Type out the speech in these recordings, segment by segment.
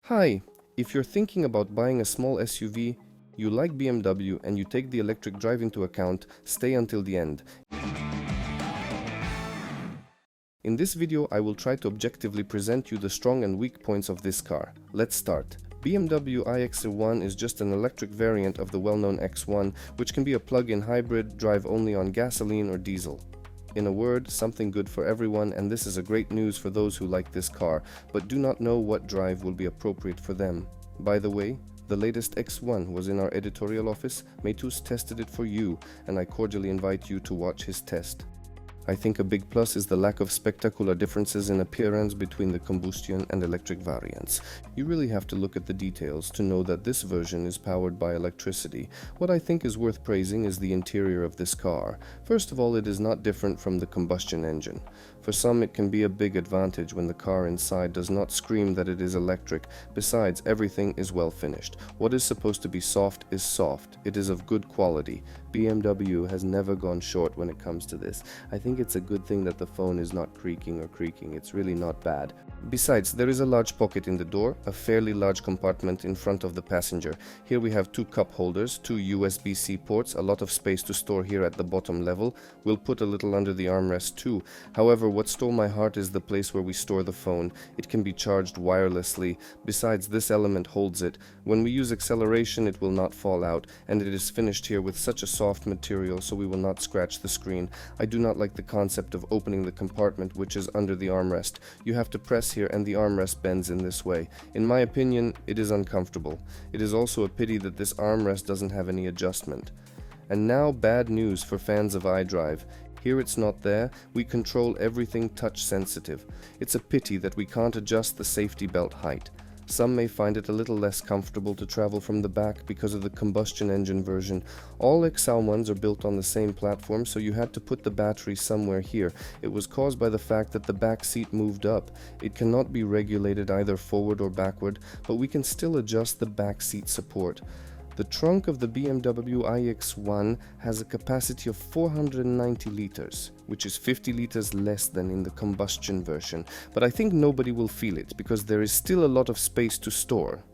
Hi, if you're thinking about buying a small SUV, you like BMW and you take the electric drive into account, stay until the end. In this video, I will try to objectively present you the strong and weak points of this car. Let's start. BMW iX1 is just an electric variant of the well-known X1, which can be a plug-in hybrid, drive only on gasoline or diesel. In a word, something good for everyone, and this is a great news for those who like this car, but do not know what drive will be appropriate for them. By the way, the latest X1 was in our editorial office. Metus tested it for you, and I cordially invite you to watch his test. I think a big plus is the lack of spectacular differences in appearance between the combustion and electric variants. You really have to look at the details to know that this version is powered by electricity. What I think is worth praising is the interior of this car. First of all, it is not different from the combustion engine. For some, it can be a big advantage when the car inside does not scream that it is electric. Besides, everything is well finished. What is supposed to be soft is soft. It is of good quality. BMW has never gone short when it comes to this. I think it's a good thing that the phone is not creaking or creaking. It's really not bad. Besides, there is a large pocket in the door, a fairly large compartment in front of the passenger. Here we have two cup holders, two USB-C ports, a lot of space to store here at the bottom level. We'll put a little under the armrest too. However, what stole my heart is the place where we store the phone. It can be charged wirelessly. Besides, this element holds it. When we use acceleration, it will not fall out, and it is finished here with such a soft material so we will not scratch the screen. I do not like the concept of opening the compartment which is under the armrest. You have to press here and the armrest bends in this way. In my opinion, it is uncomfortable. It is also a pity that this armrest doesn't have any adjustment. And now bad news for fans of iDrive. Here it's not there. We control everything touch sensitive. It's a pity that we can't adjust the safety belt height. Some may find it a little less comfortable to travel from the back because of the combustion engine version. All X1s are built on the same platform, so you had to put the battery somewhere here. It was caused by the fact that the back seat moved up. It cannot be regulated either forward or backward, but we can still adjust the back seat support. The trunk of the BMW iX1 has a capacity of 490 liters, which is 50 liters less than in the combustion version, but I think nobody will feel it because there is still a lot of space to store.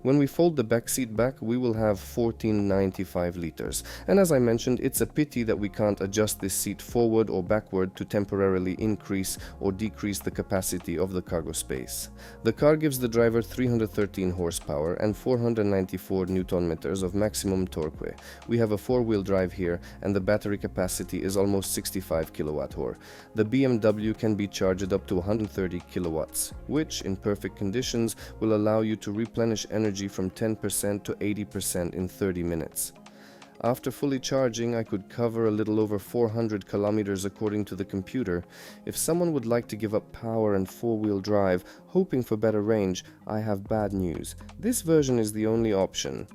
When we fold the back seat back, we will have 1495 liters. And as I mentioned, it's a pity that we can't adjust this seat forward or backward to temporarily increase or decrease the capacity of the cargo space. The car gives the driver 313 horsepower and 494 Nm of maximum torque. We have a four-wheel drive here, and the battery capacity is almost 65 kWh. The BMW can be charged up to 130 kilowatts, which, in perfect conditions, will allow you to replenish energy from 10% to 80% in 30 minutes. After fully charging, I could cover a little over 400 kilometers according to the computer. If someone would like to give up power and four-wheel drive, hoping for better range, I have bad news. This version is the only option.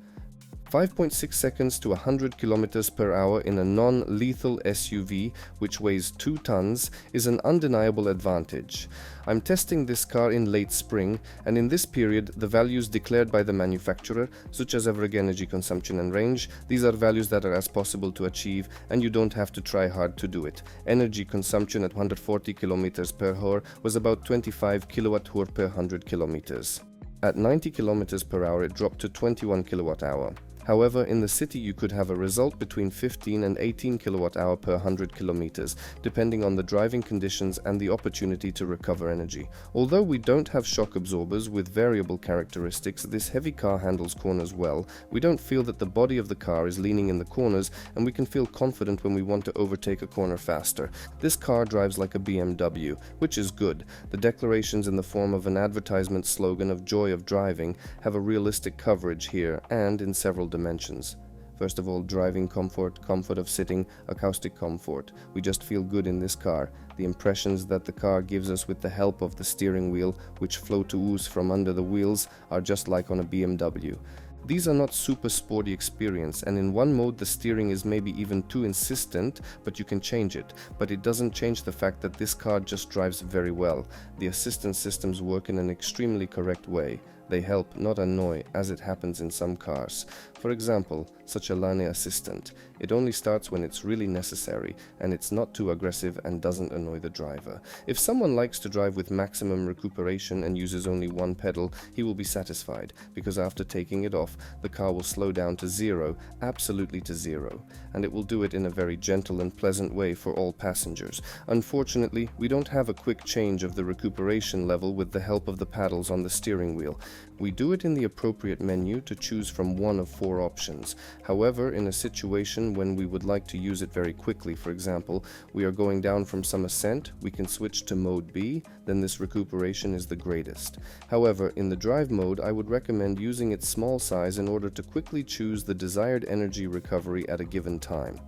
5.6 seconds to 100 kilometers per hour in a non-lethal SUV, which weighs 2 tons, is an undeniable advantage. I'm testing this car in late spring, and in this period, the values declared by the manufacturer, such as average energy consumption and range, these are values that are as possible to achieve, and you don't have to try hard to do it. Energy consumption at 140 kilometers per hour was about 25 kilowatt-hour per 100 kilometers. At 90 kilometers per hour, it dropped to 21 kilowatt-hour. However, in the city you could have a result between 15 and 18 kWh per 100 kilometers, depending on the driving conditions and the opportunity to recover energy. Although we don't have shock absorbers with variable characteristics, this heavy car handles corners well. We don't feel that the body of the car is leaning in the corners, and we can feel confident when we want to overtake a corner faster. This car drives like a BMW, which is good. The declarations in the form of an advertisement slogan of joy of driving have a realistic coverage here and in several dimensions. First of all, driving comfort, comfort of sitting, acoustic comfort. We just feel good in this car. The impressions that the car gives us with the help of the steering wheel, which flow to ooze from under the wheels, are just like on a BMW. These are not super sporty experience, and in one mode the steering is maybe even too insistent, but you can change it. But it doesn't change the fact that this car just drives very well. The assistance systems work in an extremely correct way. They help, not annoy, as it happens in some cars. For example, such a lane assistant. It only starts when it's really necessary, and it's not too aggressive and doesn't annoy the driver. If someone likes to drive with maximum recuperation and uses only one pedal, he will be satisfied, because after taking it off, the car will slow down to zero, absolutely to zero, and it will do it in a very gentle and pleasant way for all passengers. Unfortunately, we don't have a quick change of the recuperation level with the help of the paddles on the steering wheel. We do it in the appropriate menu to choose from one of 4 options. However, in a situation when we would like to use it very quickly, for example, we are going down from some ascent, we can switch to mode B, then this recuperation is the greatest. However, in the drive mode, I would recommend using its small size in order to quickly choose the desired energy recovery at a given time.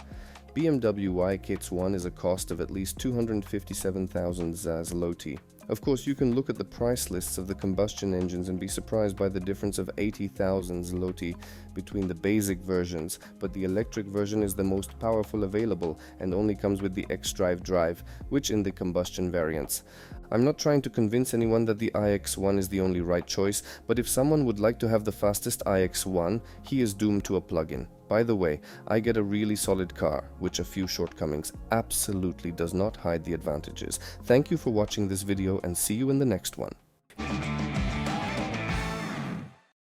BMW X1 is a cost of at least 257,000 zloty. Of course, you can look at the price lists of the combustion engines and be surprised by the difference of 80,000 zloty between the basic versions, but the electric version is the most powerful available and only comes with the xDrive drive, which in the combustion variants. I'm not trying to convince anyone that the iX1 is the only right choice, but if someone would like to have the fastest iX1, he is doomed to a plug-in. By the way, I get a really solid car, which a few shortcomings absolutely does not hide the advantages. Thank you for watching this video and see you in the next one.